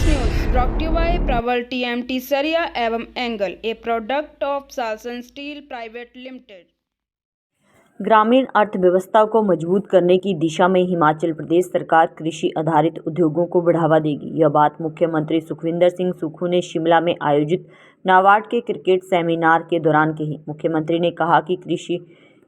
News brought you by Prabal TMT सरिया एवं angle, a product of Salson steel private limited. ग्रामीण अर्थव्यवस्था को मजबूत करने की दिशा में हिमाचल प्रदेश सरकार कृषि आधारित उद्योगों को बढ़ावा देगी। यह बात मुख्यमंत्री सुखविंदर सिंह सुक्खू ने शिमला में आयोजित नाबार्ड के क्रिकेट सेमिनार के दौरान कही। मुख्यमंत्री ने कहा कि कृषि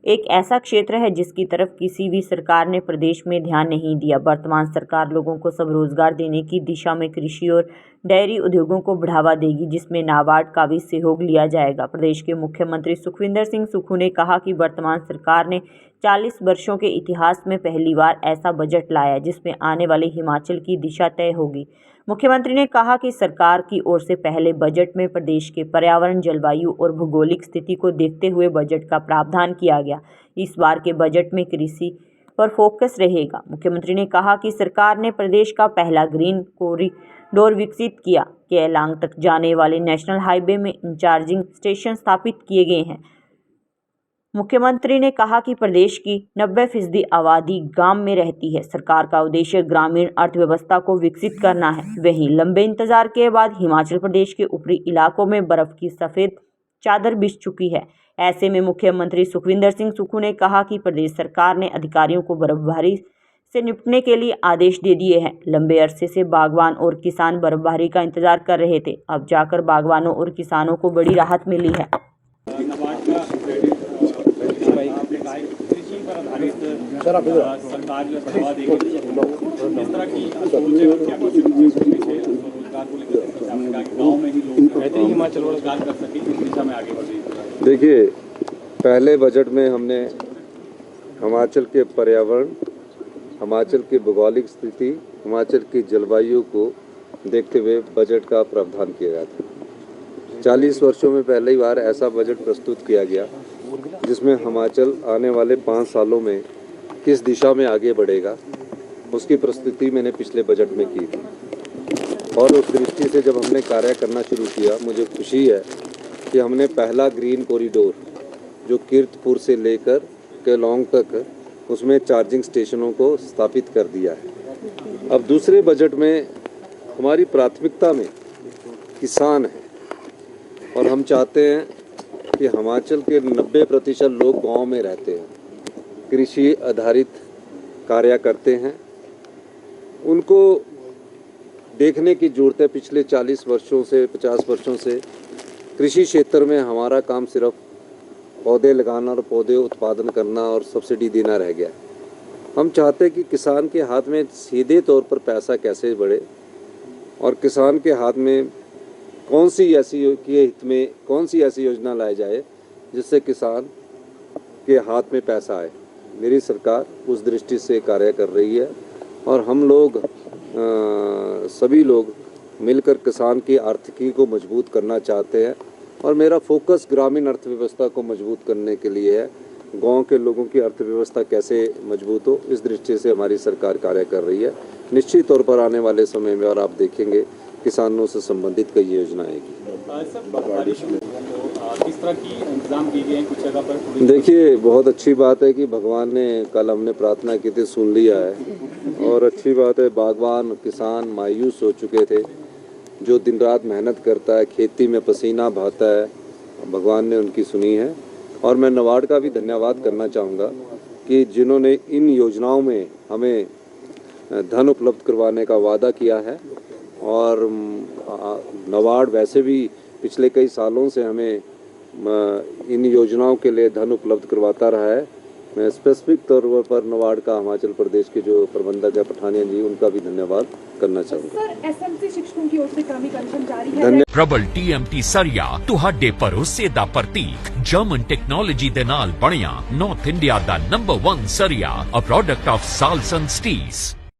एक ऐसा क्षेत्र है जिसकी तरफ किसी भी सरकार ने प्रदेश में ध्यान नहीं दिया। वर्तमान सरकार लोगों को स्वरोजगार देने की दिशा में कृषि और डेयरी उद्योगों को बढ़ावा देगी, जिसमें नाबार्ड का भी सहयोग लिया जाएगा। प्रदेश के मुख्यमंत्री सुखविंदर सिंह सुक्खू ने कहा कि वर्तमान सरकार ने 40 वर्षों के इतिहास में पहली बार ऐसा बजट लाया जिसमें आने वाले हिमाचल की दिशा तय होगी। मुख्यमंत्री ने कहा कि सरकार की ओर से पहले बजट में प्रदेश के पर्यावरण, जलवायु और भौगोलिक स्थिति को देखते हुए बजट का प्रावधान किया गया। इस बार के बजट में कृषि पर फोकस रहेगा। मुख्यमंत्री ने कहा कि सरकार ने प्रदेश का पहला ग्रीन कॉरिडोर विकसित किया। केलांग तक जाने वाले नेशनल हाईवे में चार्जिंग स्टेशन स्थापित किए गए हैं। मुख्यमंत्री ने कहा कि प्रदेश की 90% आबादी गांव में रहती है। सरकार का उद्देश्य ग्रामीण अर्थव्यवस्था को विकसित करना है। वहीं लंबे इंतजार के बाद हिमाचल प्रदेश के ऊपरी इलाकों में बर्फ की सफ़ेद चादर बिछ चुकी है। ऐसे में मुख्यमंत्री सुखविंदर सिंह सुक्खू ने कहा कि प्रदेश सरकार ने अधिकारियों को बर्फबारी से निपटने के लिए आदेश दे दिए हैं। लंबे अरसे से बागवान और किसान बर्फबारी का इंतजार कर रहे थे। अब जाकर बागवानों और किसानों को बड़ी राहत मिली है। सरकार जो बढ़ावा देगी, इस तरह की गाँव में ही लोग बेहतरीन हिमाचल रोजगार कर सके, इस दिशा में आगे बढ़ रही है। देखिए, पहले बजट में हमने हिमाचल के पर्यावरण, हिमाचल की भौगोलिक स्थिति, हिमाचल की जलवायु को देखते हुए बजट का प्रावधान किया गया था। 40 वर्षों में पहली बार ऐसा बजट प्रस्तुत किया गया जिसमें हिमाचल आने वाले 5 सालों में किस दिशा में आगे बढ़ेगा, उसकी प्रस्तुति मैंने पिछले बजट में की थी। और उस दृष्टि से जब हमने कार्य करना शुरू किया, मुझे खुशी है कि हमने पहला ग्रीन कॉरिडोर जो कीरतपुर से लेकर केलांग तक, उसमें चार्जिंग स्टेशनों को स्थापित कर दिया है। अब दूसरे बजट में हमारी प्राथमिकता में किसान है और हम चाहते हैं कि हिमाचल के 90% लोग गांव में रहते हैं, कृषि आधारित कार्य करते हैं। उनको देखने की ज़रूरत है। पिछले 40 वर्षों से 50 वर्षों से कृषि क्षेत्र में हमारा काम सिर्फ पौधे लगाना और पौधे उत्पादन करना और सब्सिडी देना रह गया। हम चाहते हैं कि किसान के हाथ में सीधे तौर पर पैसा कैसे बढ़े और किसान के हाथ में कौन सी ऐसी योजना लाई जाए जिससे किसान के हाथ में पैसा आए। मेरी सरकार उस दृष्टि से कार्य कर रही है और हम लोग सभी लोग मिलकर किसान की आर्थिकी को मजबूत करना चाहते हैं। और मेरा फोकस ग्रामीण अर्थव्यवस्था को मजबूत करने के लिए है। गांव के लोगों की अर्थव्यवस्था कैसे मजबूत हो, इस दृष्टि से हमारी सरकार कार्य कर रही है। निश्चित तौर पर आने वाले समय में और आप देखेंगे किसानों से संबंधित कई योजना आएगी। किस तरह की इंतजाम किए गए हैं कुछ जगह पर? देखिए, बहुत अच्छी बात है कि भगवान ने, कल हमने प्रार्थना की थी, सुन लिया है। और अच्छी बात है, बागवान किसान मायूस हो चुके थे, जो दिन रात मेहनत करता है, खेती में पसीना बहाता है, भगवान ने उनकी सुनी है। और मैं नाबार्ड का भी धन्यवाद करना चाहूँगा कि जिन्होंने इन योजनाओं में हमें धन उपलब्ध करवाने का वादा किया है। और नाबार्ड वैसे भी पिछले कई सालों से हमें इन योजनाओं के लिए धन उपलब्ध करवाता रहा है। मैं स्पेसिफिक तौर पर नाबार्ड का हिमाचल प्रदेश के जो प्रबंधक है पठानिया जी, उनका भी धन्यवाद करना चाहूँगा। सर, एसएमसी शिक्षकों की ओर से कर्मी कमीशन जारी है। प्रबल टीएमटी सरिया ਤੁਹਾਡੇ ਭਰੋਸੇ ਦਾ ਪ੍ਰਤੀਕ ਜਰਮਨ ਟੈਕਨੋਲੋਜੀ ਦੇ ਨਾਲ ਬਣਿਆ north India the number 1 ਸਰੀਆ, a product of Salson Steels।